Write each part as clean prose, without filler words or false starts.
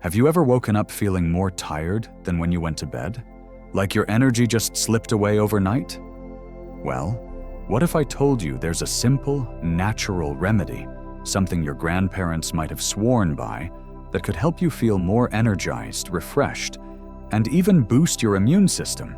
Have you ever woken up feeling more tired than when you went to bed? Like your energy just slipped away overnight? Well, what if I told you there's a simple, natural remedy, something your grandparents might have sworn by, that could help you feel more energized, refreshed, and even boost your immune system?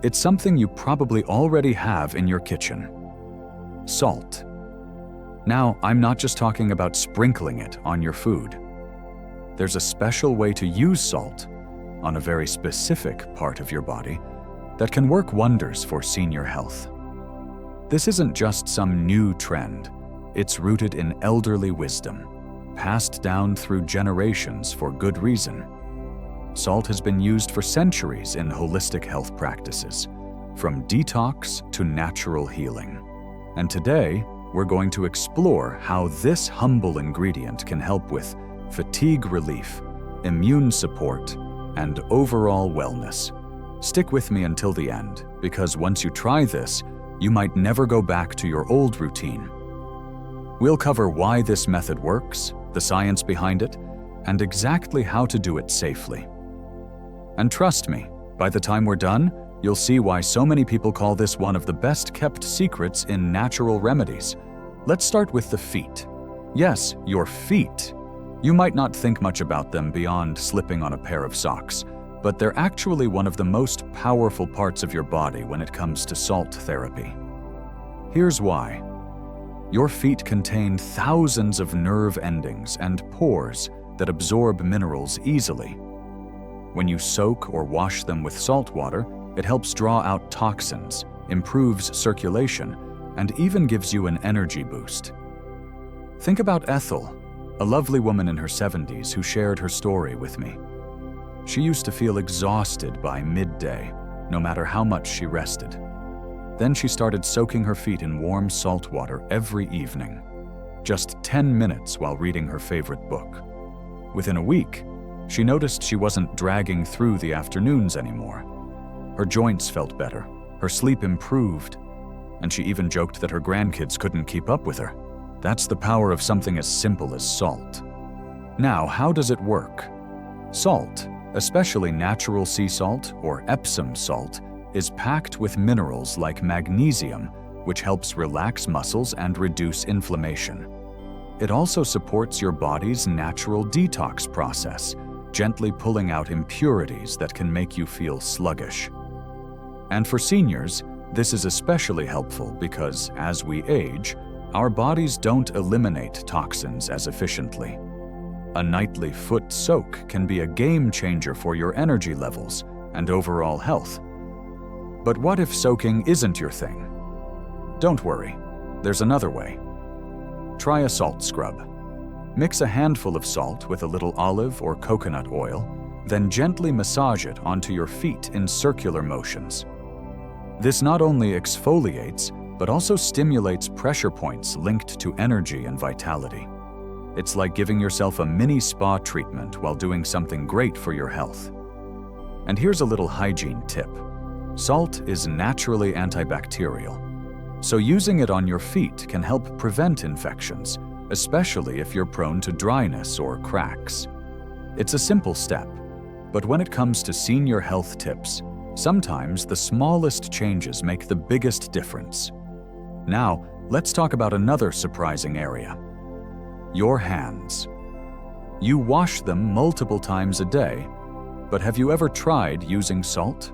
It's something you probably already have in your kitchen. Salt. Now, I'm not just talking about sprinkling it on your food. There's a special way to use salt on a very specific part of your body that can work wonders for senior health. This isn't just some new trend. It's rooted in elderly wisdom, passed down through generations for good reason. Salt has been used for centuries in holistic health practices, from detox to natural healing. And today, we're going to explore how this humble ingredient can help with fatigue relief, immune support, and overall wellness. Stick with me until the end, because once you try this, you might never go back to your old routine. We'll cover why this method works, the science behind it, and exactly how to do it safely. And trust me, by the time we're done, you'll see why so many people call this one of the best-kept secrets in natural remedies. Let's start with the feet. Yes, your feet. You might not think much about them beyond slipping on a pair of socks, but they're actually one of the most powerful parts of your body when it comes to salt therapy. Here's why. Your feet contain thousands of nerve endings and pores that absorb minerals easily. When you soak or wash them with salt water, it helps draw out toxins, improves circulation, and even gives you an energy boost. Think about Ethel, a lovely woman in her 70s who shared her story with me. She used to feel exhausted by midday, no matter how much she rested. Then she started soaking her feet in warm salt water every evening, just 10 minutes while reading her favorite book. Within a week, she noticed she wasn't dragging through the afternoons anymore. Her joints felt better, her sleep improved, and she even joked that her grandkids couldn't keep up with her. That's the power of something as simple as salt. Now, how does it work? Salt, especially natural sea salt or Epsom salt, is packed with minerals like magnesium, which helps relax muscles and reduce inflammation. It also supports your body's natural detox process, gently pulling out impurities that can make you feel sluggish. And for seniors, this is especially helpful because, as we age, our bodies don't eliminate toxins as efficiently. A nightly foot soak can be a game changer for your energy levels and overall health. But what if soaking isn't your thing? Don't worry, there's another way. Try a salt scrub. Mix a handful of salt with a little olive or coconut oil, then gently massage it onto your feet in circular motions. This not only exfoliates, but also stimulates pressure points linked to energy and vitality. It's like giving yourself a mini spa treatment while doing something great for your health. And here's a little hygiene tip. Salt is naturally antibacterial, so using it on your feet can help prevent infections, especially if you're prone to dryness or cracks. It's a simple step, but when it comes to senior health tips, sometimes the smallest changes make the biggest difference. Now, let's talk about another surprising area. Your hands. You wash them multiple times a day, but have you ever tried using salt?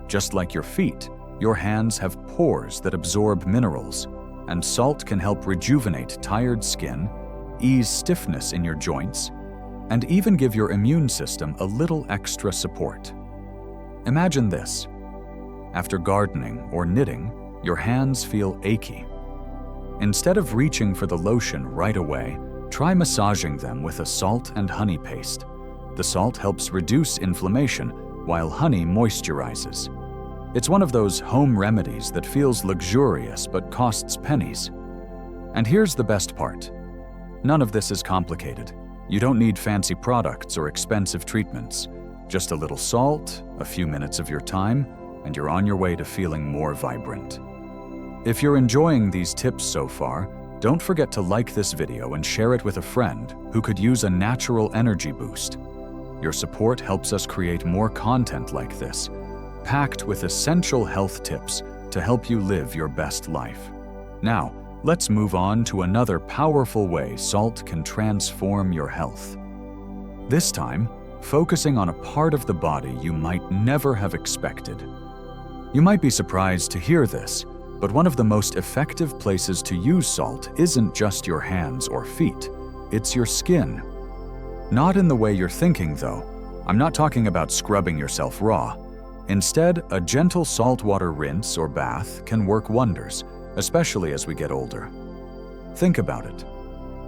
Just like your feet, your hands have pores that absorb minerals, and salt can help rejuvenate tired skin, ease stiffness in your joints, and even give your immune system a little extra support. Imagine this. After gardening or knitting, your hands feel achy. Instead of reaching for the lotion right away, try massaging them with a salt and honey paste. The salt helps reduce inflammation, while honey moisturizes. It's one of those home remedies that feels luxurious but costs pennies. And here's the best part. None of this is complicated. You don't need fancy products or expensive treatments. Just a little salt, a few minutes of your time, and you're on your way to feeling more vibrant. If you're enjoying these tips so far, don't forget to like this video and share it with a friend who could use a natural energy boost. Your support helps us create more content like this, packed with essential health tips to help you live your best life. Now, let's move on to another powerful way salt can transform your health. This time, focusing on a part of the body you might never have expected. You might be surprised to hear this, but one of the most effective places to use salt isn't just your hands or feet, it's your skin. Not in the way you're thinking, though. I'm not talking about scrubbing yourself raw. Instead, a gentle saltwater rinse or bath can work wonders, especially as we get older. Think about it.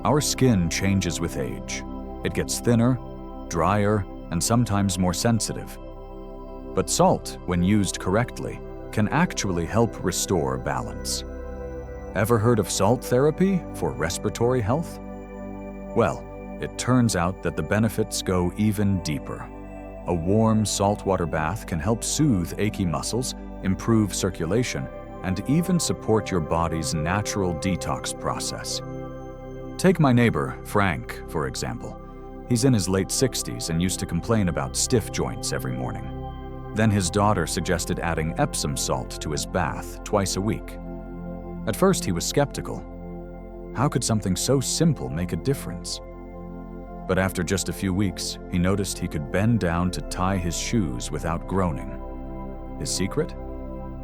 Our skin changes with age. It gets thinner, drier, and sometimes more sensitive. But salt, when used correctly, can actually help restore balance. Ever heard of salt therapy for respiratory health? Well, it turns out that the benefits go even deeper. A warm saltwater bath can help soothe achy muscles, improve circulation, and even support your body's natural detox process. Take my neighbor, Frank, for example. He's in his late 60s and used to complain about stiff joints every morning. Then his daughter suggested adding Epsom salt to his bath twice a week. At first, he was skeptical. How could something so simple make a difference? But after just a few weeks, he noticed he could bend down to tie his shoes without groaning. His secret?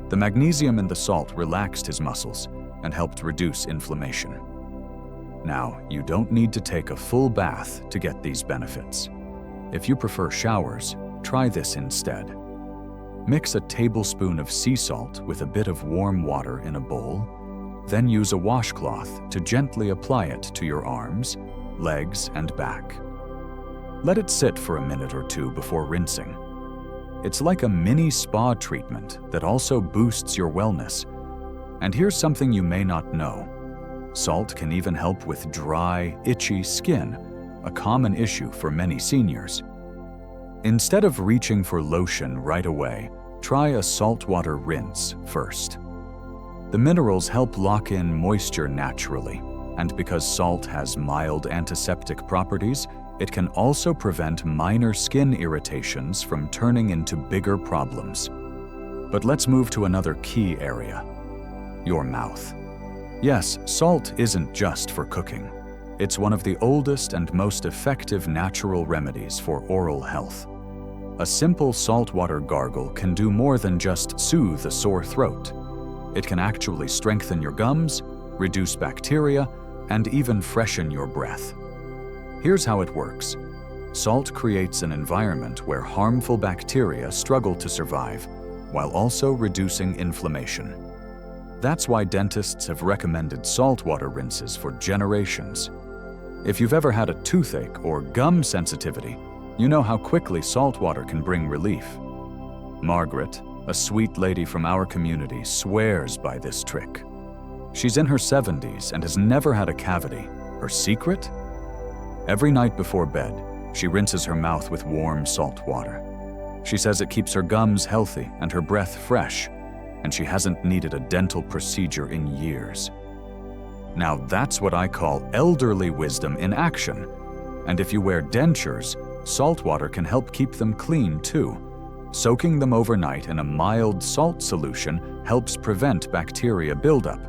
The magnesium in the salt relaxed his muscles and helped reduce inflammation. Now, you don't need to take a full bath to get these benefits. If you prefer showers, try this instead. Mix a tablespoon of sea salt with a bit of warm water in a bowl, then use a washcloth to gently apply it to your arms, legs, and back. Let it sit for a minute or two before rinsing. It's like a mini spa treatment that also boosts your wellness. And here's something you may not know. Salt can even help with dry, itchy skin, a common issue for many seniors. Instead of reaching for lotion right away, try a saltwater rinse first. The minerals help lock in moisture naturally, and because salt has mild antiseptic properties, it can also prevent minor skin irritations from turning into bigger problems. But let's move to another key area: your mouth. Yes, salt isn't just for cooking. It's one of the oldest and most effective natural remedies for oral health. A simple saltwater gargle can do more than just soothe a sore throat. It can actually strengthen your gums, reduce bacteria, and even freshen your breath. Here's how it works. Salt creates an environment where harmful bacteria struggle to survive, while also reducing inflammation. That's why dentists have recommended saltwater rinses for generations. If you've ever had a toothache or gum sensitivity, you know how quickly saltwater can bring relief. Margaret, a sweet lady from our community, swears by this trick. She's in her 70s and has never had a cavity. Her secret? Every night before bed, she rinses her mouth with warm salt water. She says it keeps her gums healthy and her breath fresh, and she hasn't needed a dental procedure in years. Now that's what I call elderly wisdom in action. And if you wear dentures, saltwater can help keep them clean too. Soaking them overnight in a mild salt solution helps prevent bacteria buildup,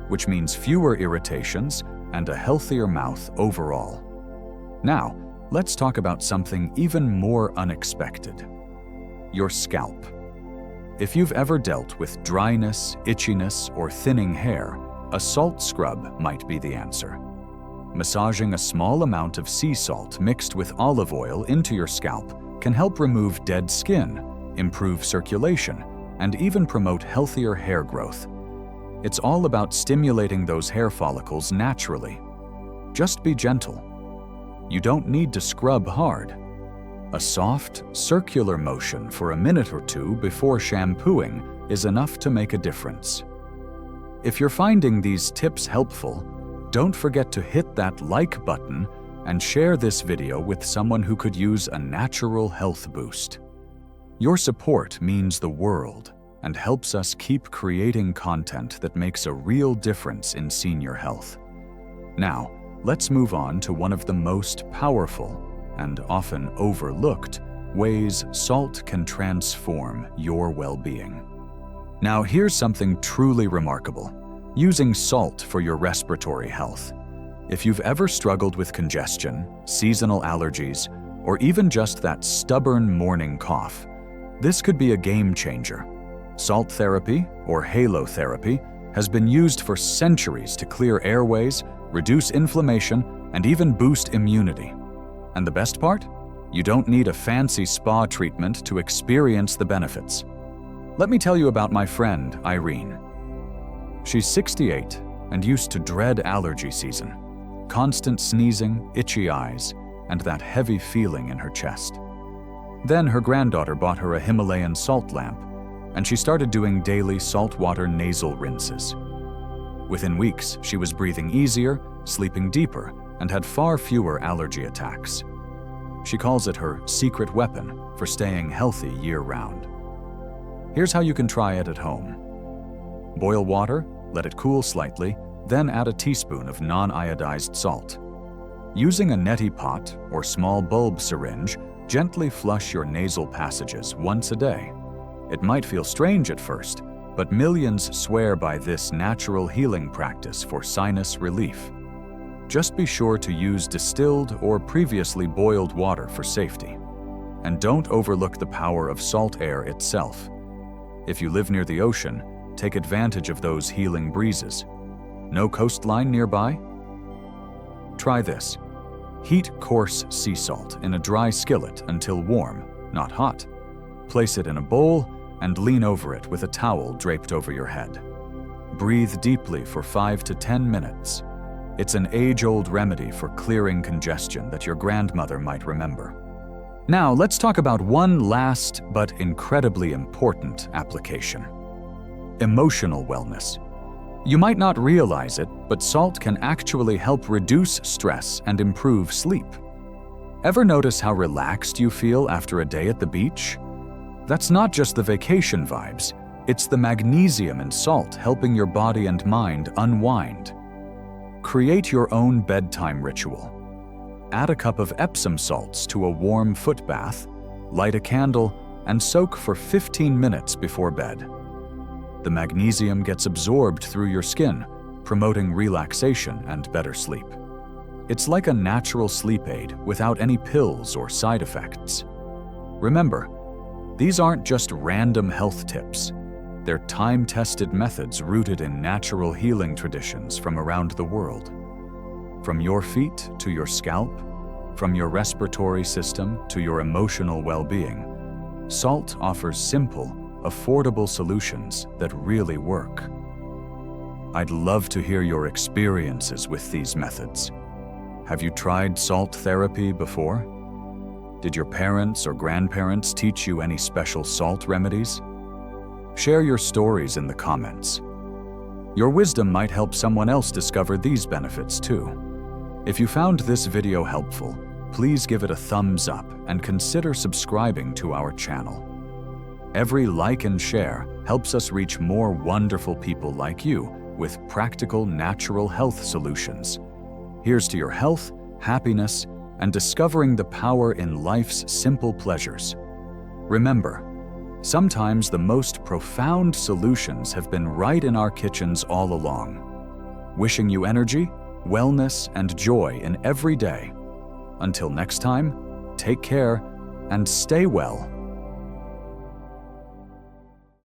which means fewer irritations and a healthier mouth overall. Now, let's talk about something even more unexpected: your scalp. If you've ever dealt with dryness, itchiness, or thinning hair, a salt scrub might be the answer. Massaging a small amount of sea salt mixed with olive oil into your scalp can help remove dead skin, improve circulation, and even promote healthier hair growth. It's all about stimulating those hair follicles naturally. Just be gentle. You don't need to scrub hard. A soft, circular motion for a minute or two before shampooing is enough to make a difference. If you're finding these tips helpful, don't forget to hit that like button and share this video with someone who could use a natural health boost. Your support means the world and helps us keep creating content that makes a real difference in senior health. Now, let's move on to one of the most powerful and often overlooked, ways salt can transform your well-being. Now, here's something truly remarkable: using salt for your respiratory health. If you've ever struggled with congestion, seasonal allergies, or even just that stubborn morning cough, this could be a game changer. Salt therapy, or halotherapy, has been used for centuries to clear airways, reduce inflammation, and even boost immunity. And the best part? You don't need a fancy spa treatment to experience the benefits. Let me tell you about my friend, Irene. She's 68 and used to dread allergy season. Constant sneezing, itchy eyes, and that heavy feeling in her chest. Then her granddaughter bought her a Himalayan salt lamp, and she started doing daily saltwater nasal rinses. Within weeks, she was breathing easier, sleeping deeper, and had far fewer allergy attacks. She calls it her secret weapon for staying healthy year-round. Here's how you can try it at home. Boil water, let it cool slightly, then add a teaspoon of non-iodized salt. Using a neti pot or small bulb syringe, gently flush your nasal passages once a day. It might feel strange at first, but millions swear by this natural healing practice for sinus relief. Just be sure to use distilled or previously boiled water for safety. And don't overlook the power of salt air itself. If you live near the ocean, take advantage of those healing breezes. No coastline nearby? Try this. Heat coarse sea salt in a dry skillet until warm, not hot. Place it in a bowl and lean over it with a towel draped over your head. Breathe deeply for 5 to 10 minutes. It's an age-old remedy for clearing congestion that your grandmother might remember. Now, let's talk about one last but incredibly important application: emotional wellness. You might not realize it, but salt can actually help reduce stress and improve sleep. Ever notice how relaxed you feel after a day at the beach? That's not just the vacation vibes, it's the magnesium in salt helping your body and mind unwind. Create your own bedtime ritual. Add a cup of Epsom salts to a warm foot bath, light a candle, and soak for 15 minutes before bed. The magnesium gets absorbed through your skin, promoting relaxation and better sleep. It's like a natural sleep aid without any pills or side effects. Remember, these aren't just random health tips. They're time-tested methods rooted in natural healing traditions from around the world. From your feet to your scalp, from your respiratory system to your emotional well-being, salt offers simple, affordable solutions that really work. I'd love to hear your experiences with these methods. Have you tried salt therapy before? Did your parents or grandparents teach you any special salt remedies? Share your stories in the comments. Your wisdom might help someone else discover these benefits too. If you found this video helpful, please give it a thumbs up and consider subscribing to our channel. Every like and share helps us reach more wonderful people like you with practical natural health solutions. Here's to your health, happiness, and discovering the power in life's simple pleasures. Remember, sometimes the most profound solutions have been right in our kitchens all along. Wishing you energy, wellness, and joy in every day. Until next time, take care and stay well.